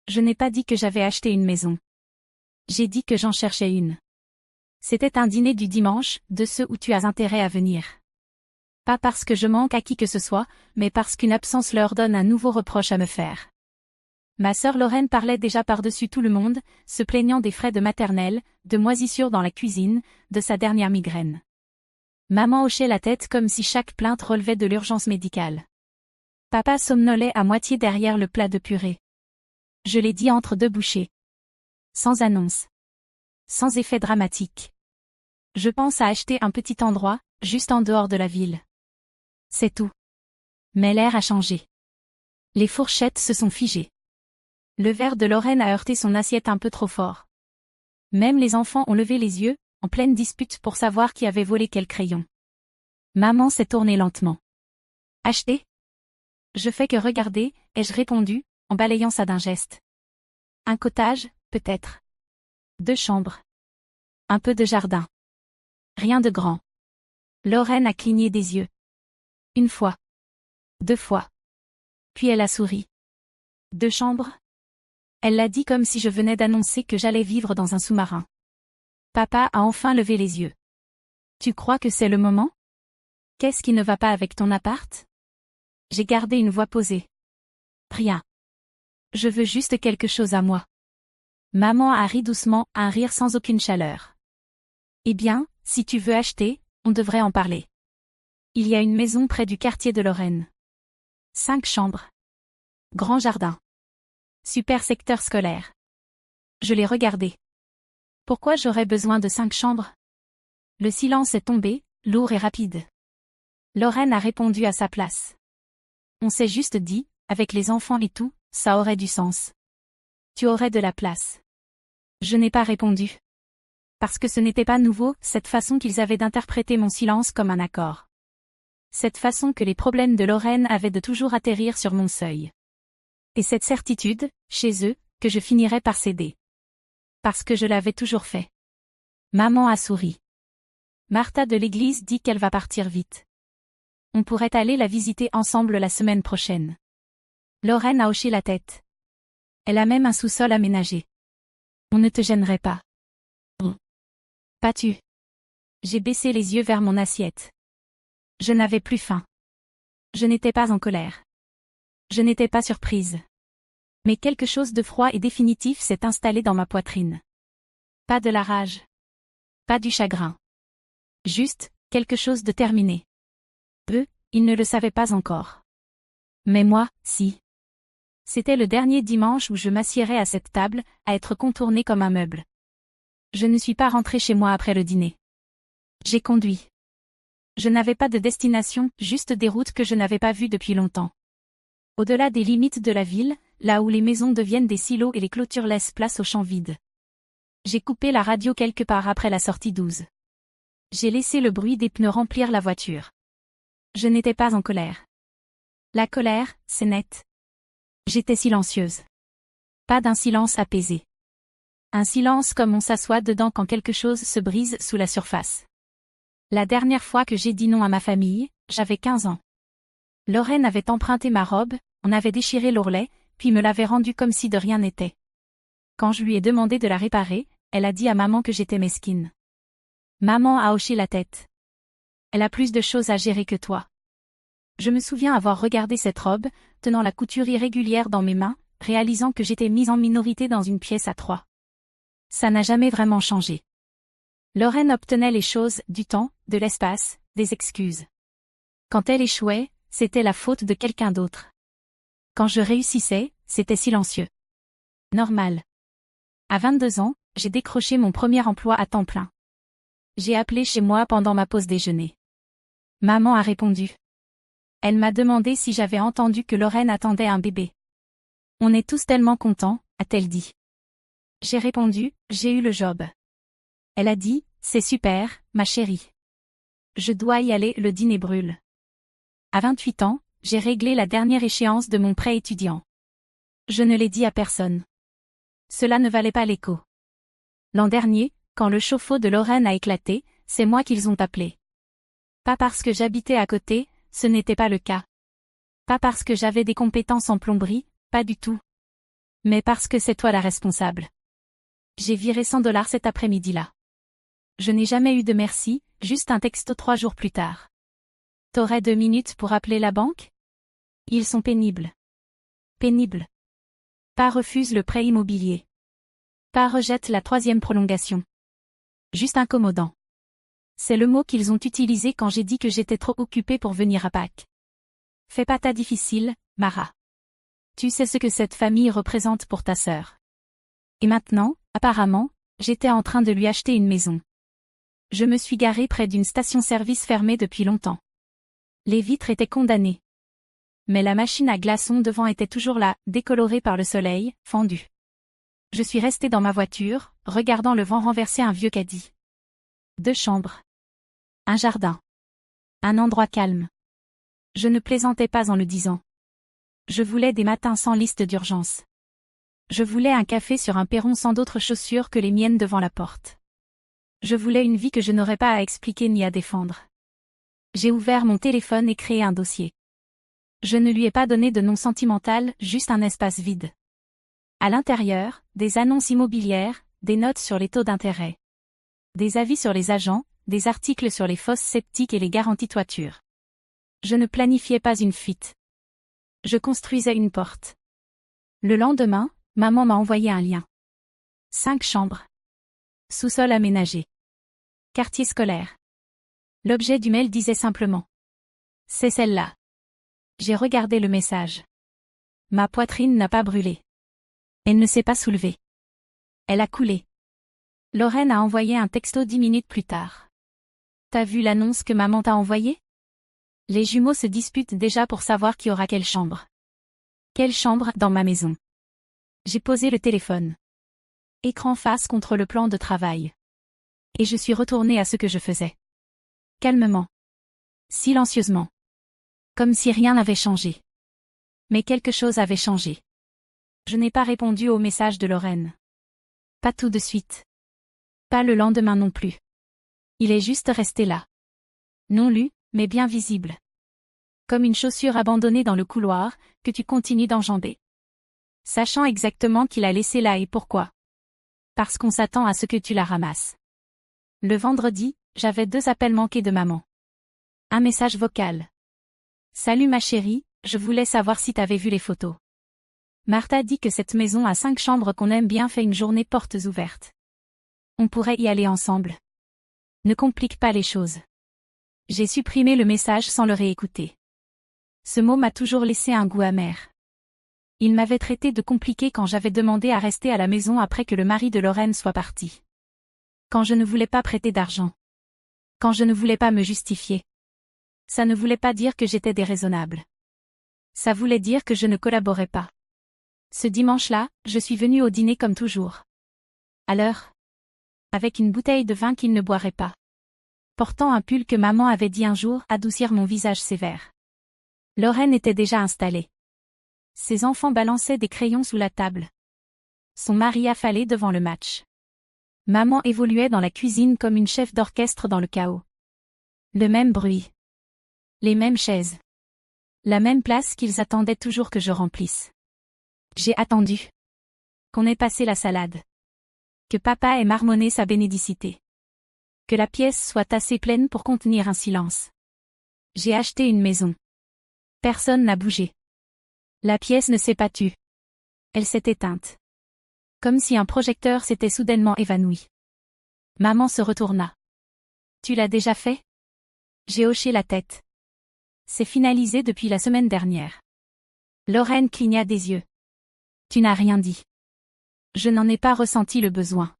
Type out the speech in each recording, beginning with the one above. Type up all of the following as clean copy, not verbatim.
Je n'ai pas dit que j'avais acheté une maison. J'ai dit que j'en cherchais une. C'était un dîner du dimanche, de ceux où tu as intérêt à venir. Pas parce que je manque à qui que ce soit, mais parce qu'une absence leur donne un nouveau reproche à me faire. Ma sœur Lorraine parlait déjà par-dessus tout le monde, se plaignant des frais de maternelle, de moisissures dans la cuisine, de sa dernière migraine. Maman hochait la tête comme si chaque plainte relevait de l'urgence médicale. Papa somnolait à moitié derrière le plat de purée. Je l'ai dit entre deux bouchées. Sans annonce. Sans effet dramatique. Je pense à acheter un petit endroit, juste en dehors de la ville. C'est tout. Mais l'air a changé. Les fourchettes se sont figées. Le verre de Lorraine a heurté son assiette un peu trop fort. Même les enfants ont levé les yeux, en pleine dispute pour savoir qui avait volé quel crayon. Maman s'est tournée lentement. Acheter? Je fais que regarder, ai-je répondu, en balayant ça d'un geste. Un cottage, peut-être. 2 chambres. Un peu de jardin. Rien de grand. Lorraine a cligné des yeux. 1 fois. 2 fois. Puis elle a souri. 2 chambres? Elle l'a dit comme si je venais d'annoncer que j'allais vivre dans un sous-marin. Papa a enfin levé les yeux. Tu crois que c'est le moment? Qu'est-ce qui ne va pas avec ton appart? J'ai gardé une voix posée. Rien. Je veux juste quelque chose à moi. Maman a ri doucement, un rire sans aucune chaleur. Eh bien, si tu veux acheter, on devrait en parler. Il y a une maison près du quartier de Lorraine. 5 chambres. Grand jardin. Super secteur scolaire. Je l'ai regardé. Pourquoi j'aurais besoin de 5 chambres? Le silence est tombé, lourd et rapide. Lorraine a répondu à sa place. On s'est juste dit, avec les enfants et tout, ça aurait du sens. Tu aurais de la place. Je n'ai pas répondu. Parce que ce n'était pas nouveau, cette façon qu'ils avaient d'interpréter mon silence comme un accord. Cette façon que les problèmes de Lorraine avaient de toujours atterrir sur mon seuil. Et cette certitude, chez eux, que je finirais par céder. Parce que je l'avais toujours fait. Maman a souri. Martha de l'église dit qu'elle va partir vite. On pourrait aller la visiter ensemble la semaine prochaine. Lorraine a hoché la tête. Elle a même un sous-sol aménagé. On ne te gênerait pas. Pas tu. J'ai baissé les yeux vers mon assiette. Je n'avais plus faim. Je n'étais pas en colère. Je n'étais pas surprise. Mais quelque chose de froid et définitif s'est installé dans ma poitrine. Pas de la rage. Pas du chagrin. Juste, quelque chose de terminé. Eux, ils ne le savaient pas encore. Mais moi, si. C'était le dernier dimanche où je m'assiérais à cette table, à être contournée comme un meuble. Je ne suis pas rentrée chez moi après le dîner. J'ai conduit. Je n'avais pas de destination, juste des routes que je n'avais pas vues depuis longtemps. Au-delà des limites de la ville, là où les maisons deviennent des silos et les clôtures laissent place aux champs vides. J'ai coupé la radio quelque part après la sortie 12. J'ai laissé le bruit des pneus remplir la voiture. Je n'étais pas en colère. La colère, c'est net. J'étais silencieuse. Pas d'un silence apaisé. Un silence comme on s'assoit dedans quand quelque chose se brise sous la surface. La dernière fois que j'ai dit non à ma famille, j'avais 15 ans. Lorraine avait emprunté ma robe, on avait déchiré l'ourlet, puis me l'avait rendue comme si de rien n'était. Quand je lui ai demandé de la réparer, elle a dit à maman que j'étais mesquine. Maman a hoché la tête. Elle a plus de choses à gérer que toi. Je me souviens avoir regardé cette robe, tenant la couture irrégulière dans mes mains, réalisant que j'étais mise en minorité dans une pièce à 3. Ça n'a jamais vraiment changé. Lorraine obtenait les choses, du temps, de l'espace, des excuses. Quand elle échouait, c'était la faute de quelqu'un d'autre. Quand je réussissais, c'était silencieux. Normal. À 22 ans, j'ai décroché mon premier emploi à temps plein. J'ai appelé chez moi pendant ma pause déjeuner. Maman a répondu. Elle m'a demandé si j'avais entendu que Lorraine attendait un bébé. On est tous tellement contents, a-t-elle dit. J'ai répondu, j'ai eu le job. Elle a dit, c'est super, ma chérie. Je dois y aller, le dîner brûle. À 28 ans, j'ai réglé la dernière échéance de mon prêt étudiant. Je ne l'ai dit à personne. Cela ne valait pas l'écho. L'an dernier, quand le chauffe-eau de Lorraine a éclaté, c'est moi qu'ils ont appelé. Pas parce que j'habitais à côté, ce n'était pas le cas. Pas parce que j'avais des compétences en plomberie, pas du tout. Mais parce que c'est toi la responsable. J'ai viré 100 $ cet après-midi-là. Je n'ai jamais eu de merci, juste un texto 3 jours plus tard. T'aurais 2 minutes pour appeler la banque? Ils sont pénibles. Pénibles. Pas refuse le prêt immobilier. Pas rejette la 3e prolongation. Juste incommodant. C'est le mot qu'ils ont utilisé quand j'ai dit que j'étais trop occupée pour venir à Pâques. Fais pas ta difficile, Mara. Tu sais ce que cette famille représente pour ta sœur. Et maintenant, apparemment, j'étais en train de lui acheter une maison. Je me suis garée près d'une station-service fermée depuis longtemps. Les vitres étaient condamnées. Mais la machine à glaçons devant était toujours là, décolorée par le soleil, fendue. Je suis restée dans ma voiture, regardant le vent renverser un vieux caddie. 2 chambres. Un jardin. Un endroit calme. Je ne plaisantais pas en le disant. Je voulais des matins sans liste d'urgence. Je voulais un café sur un perron sans d'autres chaussures que les miennes devant la porte. Je voulais une vie que je n'aurais pas à expliquer ni à défendre. J'ai ouvert mon téléphone et créé un dossier. Je ne lui ai pas donné de nom sentimental, juste un espace vide. À l'intérieur, des annonces immobilières, des notes sur les taux d'intérêt. Des avis sur les agents, des articles sur les fosses sceptiques et les garanties toiture. Je ne planifiais pas une fuite. Je construisais une porte. Le lendemain, maman m'a envoyé un lien. 5 chambres. Sous-sol aménagé. Quartier scolaire. L'objet du mail disait simplement. C'est celle-là. J'ai regardé le message. Ma poitrine n'a pas brûlé. Elle ne s'est pas soulevée. Elle a coulé. Lorraine a envoyé un texto 10 minutes plus tard. T'as vu l'annonce que maman t'a envoyée? Les jumeaux se disputent déjà pour savoir qui aura quelle chambre. Quelle chambre dans ma maison? J'ai posé le téléphone. Écran face contre le plan de travail. Et je suis retournée à ce que je faisais. Calmement. Silencieusement. Comme si rien n'avait changé. Mais quelque chose avait changé. Je n'ai pas répondu au message de Lorraine. Pas tout de suite. Pas le lendemain non plus. Il est juste resté là. Non lu, mais bien visible. Comme une chaussure abandonnée dans le couloir, que tu continues d'enjamber. Sachant exactement qui l'a laissée là et pourquoi. Parce qu'on s'attend à ce que tu la ramasses. Le vendredi, j'avais 2 appels manqués de maman. Un message vocal. Salut ma chérie, je voulais savoir si t'avais vu les photos. Martha dit que cette maison à 5 chambres qu'on aime bien fait une journée portes ouvertes. On pourrait y aller ensemble. Ne complique pas les choses. J'ai supprimé le message sans le réécouter. Ce mot m'a toujours laissé un goût amer. Il m'avait traité de compliqué quand j'avais demandé à rester à la maison après que le mari de Lorraine soit parti. Quand je ne voulais pas prêter d'argent. Quand je ne voulais pas me justifier. Ça ne voulait pas dire que j'étais déraisonnable. Ça voulait dire que je ne collaborais pas. Ce dimanche-là, je suis venue au dîner comme toujours. À l'heure. Avec une bouteille de vin qu'il ne boirait pas. Portant un pull que maman avait dit un jour adoucir mon visage sévère. Lorraine était déjà installée. Ses enfants balançaient des crayons sous la table. Son mari affalé devant le match. Maman évoluait dans la cuisine comme une chef d'orchestre dans le chaos. Le même bruit. Les mêmes chaises. La même place qu'ils attendaient toujours que je remplisse. J'ai attendu. Qu'on ait passé la salade. Que papa ait marmonné sa bénédicité. Que la pièce soit assez pleine pour contenir un silence. J'ai acheté une maison. Personne n'a bougé. La pièce ne s'est pas tue. Elle s'est éteinte. Comme si un projecteur s'était soudainement évanoui. Maman se retourna. Tu l'as déjà fait? J'ai hoché la tête. C'est finalisé depuis la semaine dernière. Lorraine cligna des yeux. Tu n'as rien dit. Je n'en ai pas ressenti le besoin.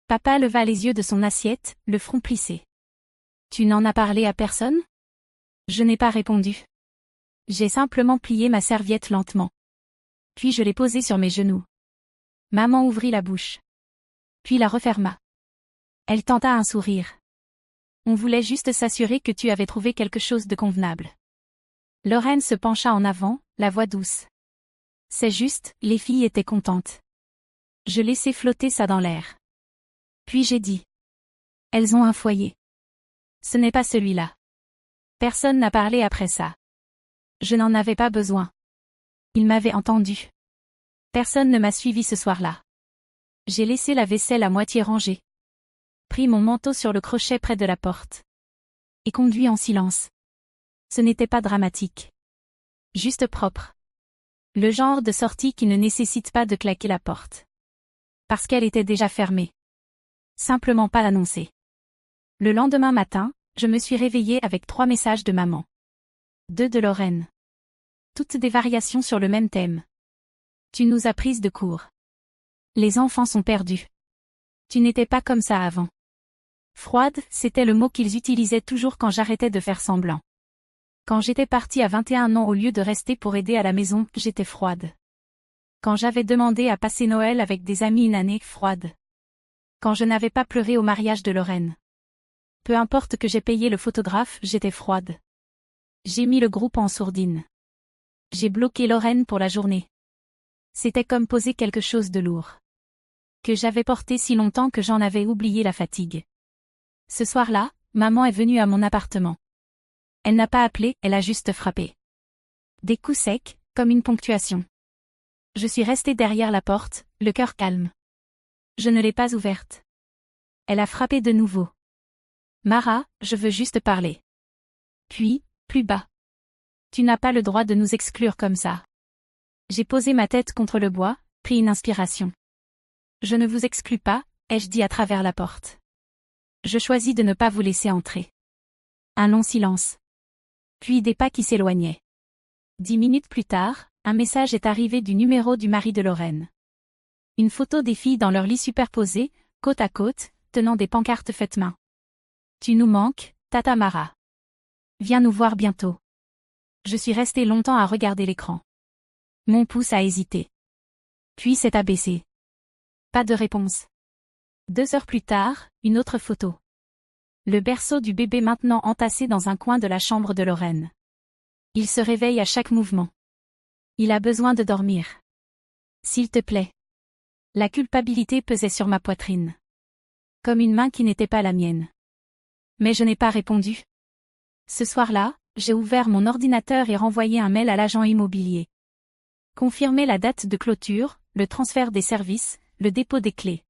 Papa leva les yeux de son assiette, le front plissé. Tu n'en as parlé à personne? Je n'ai pas répondu. J'ai simplement plié ma serviette lentement. Puis je l'ai posée sur mes genoux. Maman ouvrit la bouche. Puis la referma. Elle tenta un sourire. On voulait juste s'assurer que tu avais trouvé quelque chose de convenable. Lorraine se pencha en avant, la voix douce. C'est juste, les filles étaient contentes. Je laissai flotter ça dans l'air. Puis j'ai dit. Elles ont un foyer. Ce n'est pas celui-là. Personne n'a parlé après ça. Je n'en avais pas besoin. Il m'avait entendu. Personne ne m'a suivi ce soir-là. J'ai laissé la vaisselle à moitié rangée. Pris mon manteau sur le crochet près de la porte. Et conduit en silence. Ce n'était pas dramatique. Juste propre. Le genre de sortie qui ne nécessite pas de claquer la porte. Parce qu'elle était déjà fermée. Simplement pas l'annoncer. Le lendemain matin, je me suis réveillée avec 3 messages de maman. 2 de Lorraine. Toutes des variations sur le même thème. Tu nous as prises de court. Les enfants sont perdus. Tu n'étais pas comme ça avant. Froide, c'était le mot qu'ils utilisaient toujours quand j'arrêtais de faire semblant. Quand j'étais partie à 21 ans au lieu de rester pour aider à la maison, j'étais froide. Quand j'avais demandé à passer Noël avec des amis une année, froide. Quand je n'avais pas pleuré au mariage de Lorraine. Peu importe que j'ai payé le photographe, j'étais froide. J'ai mis le groupe en sourdine. J'ai bloqué Lorraine pour la journée. C'était comme poser quelque chose de lourd. Que j'avais porté si longtemps que j'en avais oublié la fatigue. Ce soir-là, maman est venue à mon appartement. Elle n'a pas appelé, elle a juste frappé. Des coups secs, comme une ponctuation. Je suis restée derrière la porte, le cœur calme. Je ne l'ai pas ouverte. Elle a frappé de nouveau. Mara, je veux juste parler. Puis, plus bas. Tu n'as pas le droit de nous exclure comme ça. J'ai posé ma tête contre le bois, pris une inspiration. Je ne vous exclus pas, ai-je dit à travers la porte. Je choisis de ne pas vous laisser entrer. Un long silence. Puis des pas qui s'éloignaient. 10 minutes plus tard, un message est arrivé du numéro du mari de Lorraine. Une photo des filles dans leur lit superposées, côte à côte, tenant des pancartes faites main. Tu nous manques, Tata Mara. Viens nous voir bientôt. Je suis restée longtemps à regarder l'écran. Mon pouce a hésité. Puis s'est abaissé. Pas de réponse. 2 heures plus tard, une autre photo. Le berceau du bébé maintenant entassé dans un coin de la chambre de Lorraine. Il se réveille à chaque mouvement. Il a besoin de dormir. S'il te plaît. La culpabilité pesait sur ma poitrine. Comme une main qui n'était pas la mienne. Mais je n'ai pas répondu. Ce soir-là, j'ai ouvert mon ordinateur et renvoyé un mail à l'agent immobilier. Confirmer la date de clôture, le transfert des services, le dépôt des clés.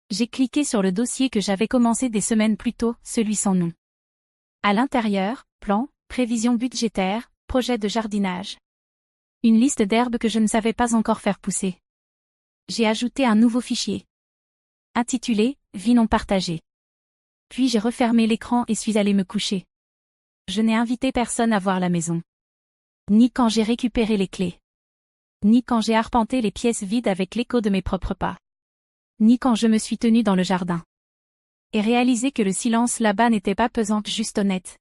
J'ai cliqué sur le dossier que j'avais commencé des semaines plus tôt, celui sans nom. À l'intérieur, plan, prévision budgétaire, projet de jardinage. Une liste d'herbes que je ne savais pas encore faire pousser. J'ai ajouté un nouveau fichier. Intitulé « Vie non partagée ». Puis j'ai refermé l'écran et suis allée me coucher. Je n'ai invité personne à voir la maison. Ni quand j'ai récupéré les clés. Ni quand j'ai arpenté les pièces vides avec l'écho de mes propres pas. Ni quand je me suis tenue dans le jardin. Et réalisé que le silence là-bas n'était pas pesant, juste honnête.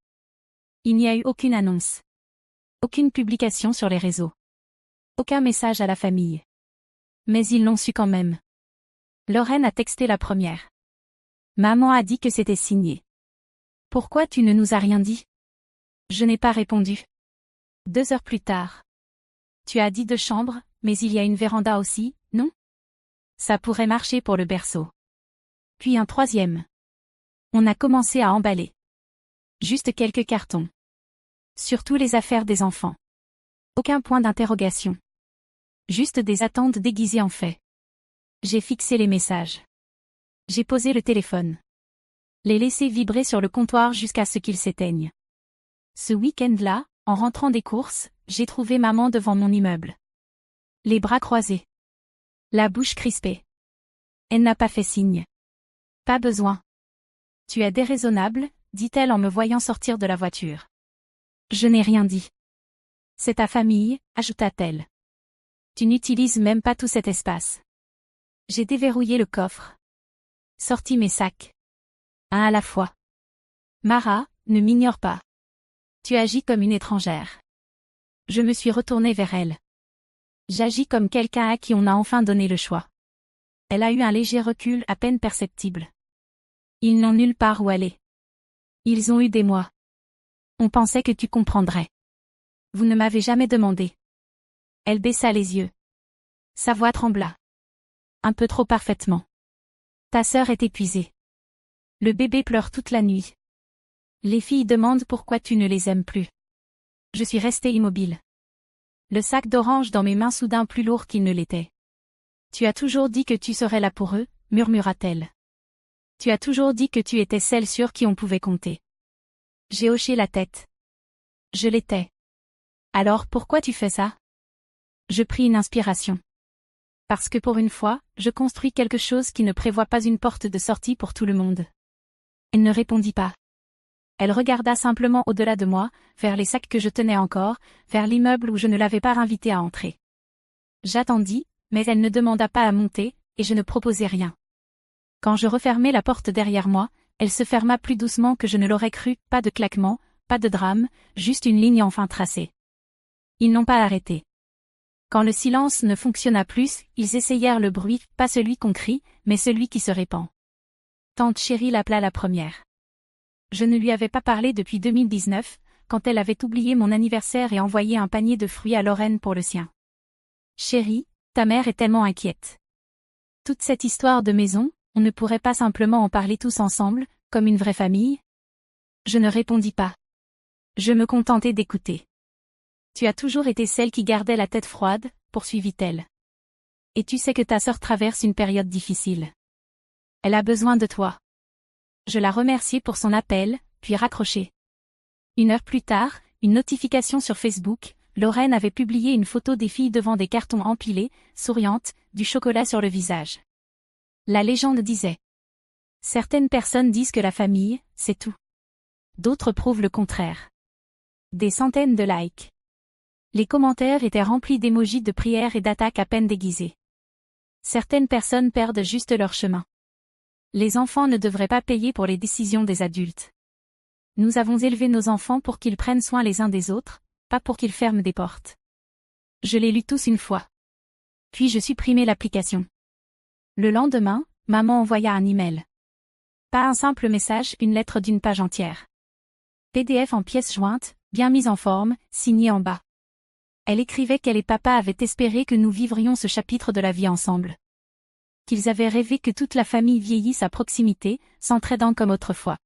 Il n'y a eu aucune annonce. Aucune publication sur les réseaux. Aucun message à la famille. Mais ils l'ont su quand même. Lorraine a texté la première. Maman a dit que c'était signé. Pourquoi tu ne nous as rien dit? Je n'ai pas répondu. 2 heures plus tard. Tu as dit 2 chambres, mais il y a une véranda aussi, non? Ça pourrait marcher pour le berceau. Puis un 3e. On a commencé à emballer. Juste quelques cartons. Surtout les affaires des enfants. Aucun point d'interrogation. Juste des attentes déguisées en faits. J'ai fixé les messages. J'ai posé le téléphone. Les laissé vibrer sur le comptoir jusqu'à ce qu'ils s'éteignent. Ce week-end-là, en rentrant des courses, j'ai trouvé maman devant mon immeuble. Les bras croisés. La bouche crispée. Elle n'a pas fait signe. Pas besoin. Tu es déraisonnable, dit-elle en me voyant sortir de la voiture. Je n'ai rien dit. C'est ta famille, ajouta-t-elle. Tu n'utilises même pas tout cet espace. J'ai déverrouillé le coffre. Sorti mes sacs. Un à la fois. Mara, ne m'ignore pas. Tu agis comme une étrangère. Je me suis retournée vers elle. J'agis comme quelqu'un à qui on a enfin donné le choix. Elle a eu un léger recul à peine perceptible. Ils n'ont nulle part où aller. Ils ont eu des mois. On pensait que tu comprendrais. Vous ne m'avez jamais demandé. Elle baissa les yeux. Sa voix trembla. Un peu trop parfaitement. Ta sœur est épuisée. Le bébé pleure toute la nuit. Les filles demandent pourquoi tu ne les aimes plus. Je suis restée immobile. Le sac d'orange dans mes mains soudain plus lourd qu'il ne l'était. Tu as toujours dit que tu serais là pour eux, murmura-t-elle. Tu as toujours dit que tu étais celle sur qui on pouvait compter. J'ai hoché la tête. Je l'étais. Alors pourquoi tu fais ça? Je pris une inspiration. Parce que pour une fois, je construis quelque chose qui ne prévoit pas une porte de sortie pour tout le monde. Elle ne répondit pas. Elle regarda simplement au-delà de moi, vers les sacs que je tenais encore, vers l'immeuble où je ne l'avais pas invitée à entrer. J'attendis, mais elle ne demanda pas à monter, et je ne proposai rien. Quand je refermai la porte derrière moi, elle se ferma plus doucement que je ne l'aurais cru, pas de claquement, pas de drame, juste une ligne enfin tracée. Ils n'ont pas arrêté. Quand le silence ne fonctionna plus, ils essayèrent le bruit, pas celui qu'on crie, mais celui qui se répand. Tante chérie l'appela la première. Je ne lui avais pas parlé depuis 2019, quand elle avait oublié mon anniversaire et envoyé un panier de fruits à Lorraine pour le sien. Chérie, ta mère est tellement inquiète. Toute cette histoire de maison, on ne pourrait pas simplement en parler tous ensemble, comme une vraie famille? Je ne répondis pas. Je me contentai d'écouter. Tu as toujours été celle qui gardait la tête froide, poursuivit-elle. Et tu sais que ta sœur traverse une période difficile. Elle a besoin de toi. Je la remerciai pour son appel, puis raccrochai. 1 heure plus tard, une notification sur Facebook, Lorraine avait publié une photo des filles devant des cartons empilés, souriantes, du chocolat sur le visage. La légende disait. Certaines personnes disent que la famille, c'est tout. D'autres prouvent le contraire. Des centaines de likes. Les commentaires étaient remplis d'émojis de prières et d'attaques à peine déguisées. Certaines personnes perdent juste leur chemin. Les enfants ne devraient pas payer pour les décisions des adultes. Nous avons élevé nos enfants pour qu'ils prennent soin les uns des autres, pas pour qu'ils ferment des portes. Je les lus tous une fois. Puis je supprimai l'application. Le lendemain, maman envoya un email. Pas un simple message, une lettre d'une page entière. PDF en pièces jointes, bien mise en forme, signée en bas. Elle écrivait qu'elle et papa avaient espéré que nous vivrions ce chapitre de la vie ensemble. Qu'ils avaient rêvé que toute la famille vieillisse à proximité, s'entraidant comme autrefois.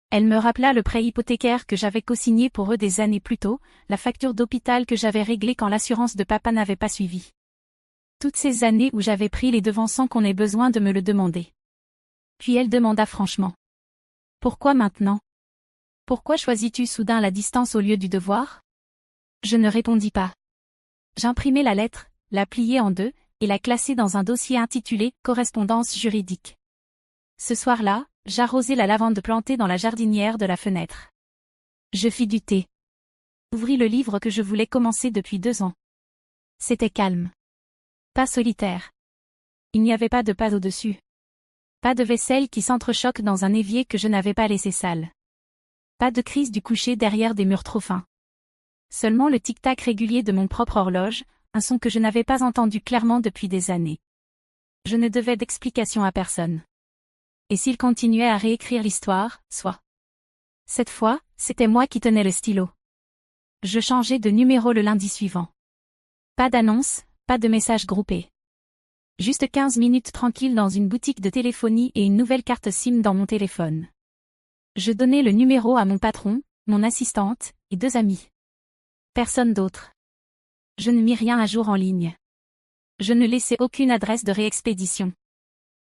Elle me rappela le prêt hypothécaire que j'avais co-signé pour eux des années plus tôt, la facture d'hôpital que j'avais réglée quand l'assurance de papa n'avait pas suivi. Toutes ces années où j'avais pris les devants sans qu'on ait besoin de me le demander. Puis elle demanda franchement. Pourquoi maintenant? Pourquoi choisis-tu soudain la distance au lieu du devoir? Je ne répondis pas. J'imprimai la lettre, la pliai en 2, et la classai dans un dossier intitulé « Correspondance juridique ». Ce soir-là, j'arrosai la lavande plantée dans la jardinière de la fenêtre. Je fis du thé. Ouvris le livre que je voulais commencer depuis 2 ans. C'était calme. Pas solitaire. Il n'y avait pas de pas au-dessus. Pas de vaisselle qui s'entrechoque dans un évier que je n'avais pas laissé sale. Pas de crise du coucher derrière des murs trop fins. Seulement le tic-tac régulier de mon propre horloge, un son que je n'avais pas entendu clairement depuis des années. Je ne devais d'explication à personne. Et s'il continuait à réécrire l'histoire, soit. Cette fois, c'était moi qui tenais le stylo. Je changeai de numéro le lundi suivant. Pas d'annonce, pas de message groupé. Juste 15 minutes tranquilles dans une boutique de téléphonie et une nouvelle carte SIM dans mon téléphone. Je donnai le numéro à mon patron, mon assistante, et 2 amis. Personne d'autre. Je ne mis rien à jour en ligne. Je ne laissai aucune adresse de réexpédition.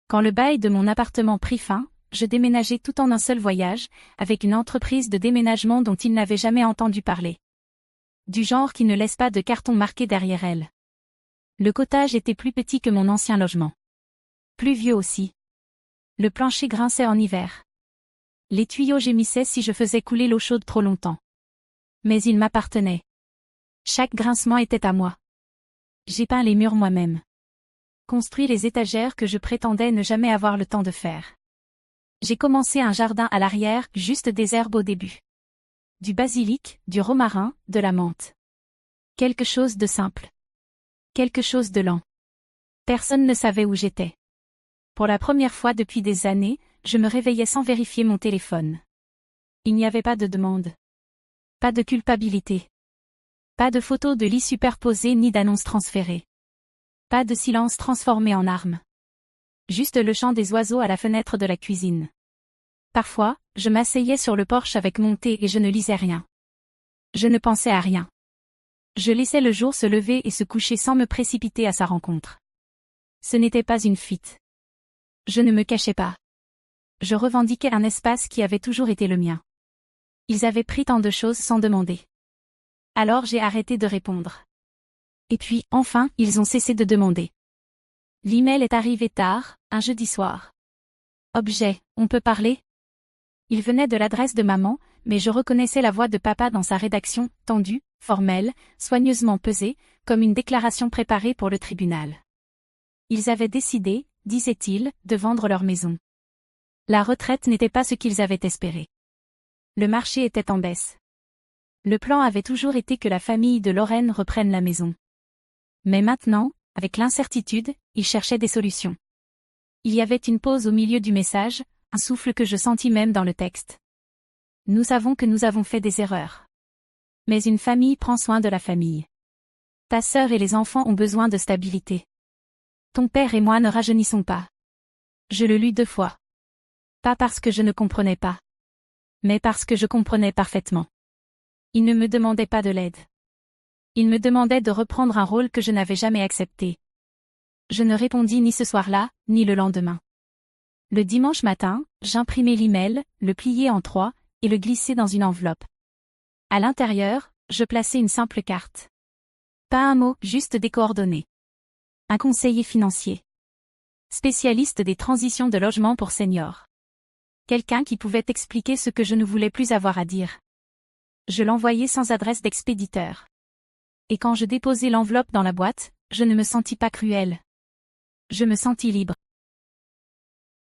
Quand le bail de mon appartement prit fin, je déménageai tout en un seul voyage, avec une entreprise de déménagement dont il n'avait jamais entendu parler. Du genre qui ne laisse pas de carton marqué derrière elle. Le cottage était plus petit que mon ancien logement. Plus vieux aussi. Le plancher grinçait en hiver. Les tuyaux gémissaient si je faisais couler l'eau chaude trop longtemps. Mais il m'appartenait. Chaque grincement était à moi. J'ai peint les murs moi-même. Construit les étagères que je prétendais ne jamais avoir le temps de faire. J'ai commencé un jardin à l'arrière, juste des herbes au début. Du basilic, du romarin, de la menthe. Quelque chose de simple. Quelque chose de lent. Personne ne savait où j'étais. Pour la première fois depuis des années, je me réveillais sans vérifier mon téléphone. Il n'y avait pas de demande. Pas de culpabilité. Pas de photos de lit superposées ni d'annonces transférées. Pas de silence transformé en arme. Juste le chant des oiseaux à la fenêtre de la cuisine. Parfois, je m'asseyais sur le porche avec mon thé et je ne lisais rien. Je ne pensais à rien. Je laissais le jour se lever et se coucher sans me précipiter à sa rencontre. Ce n'était pas une fuite. Je ne me cachais pas. Je revendiquais un espace qui avait toujours été le mien. Ils avaient pris tant de choses sans demander. Alors j'ai arrêté de répondre. Et puis, enfin, ils ont cessé de demander. L'email est arrivé tard, un jeudi soir. Objet, on peut parler? Il venait de l'adresse de maman, mais je reconnaissais la voix de papa dans sa rédaction, tendue, formelle, soigneusement pesée, comme une déclaration préparée pour le tribunal. Ils avaient décidé, disait-il, de vendre leur maison. La retraite n'était pas ce qu'ils avaient espéré. Le marché était en baisse. Le plan avait toujours été que la famille de Lorraine reprenne la maison. Mais maintenant, avec l'incertitude, ils cherchaient des solutions. Il y avait une pause au milieu du message, un souffle que je sentis même dans le texte. Nous savons que nous avons fait des erreurs. Mais une famille prend soin de la famille. Ta sœur et les enfants ont besoin de stabilité. Ton père et moi ne rajeunissons pas. Je le lus 2 fois. Pas parce que je ne comprenais pas. Mais parce que je comprenais parfaitement. Il ne me demandait pas de l'aide. Il me demandait de reprendre un rôle que je n'avais jamais accepté. Je ne répondis ni ce soir-là, ni le lendemain. Le dimanche matin, j'imprimai l'email, le pliai en 3, et le glissai dans une enveloppe. À l'intérieur, je plaçai une simple carte. Pas un mot, juste des coordonnées. Un conseiller financier. Spécialiste des transitions de logement pour seniors. Quelqu'un qui pouvait expliquer ce que je ne voulais plus avoir à dire. Je l'envoyai sans adresse d'expéditeur. Et quand je déposai l'enveloppe dans la boîte, je ne me sentis pas cruel. Je me sentis libre.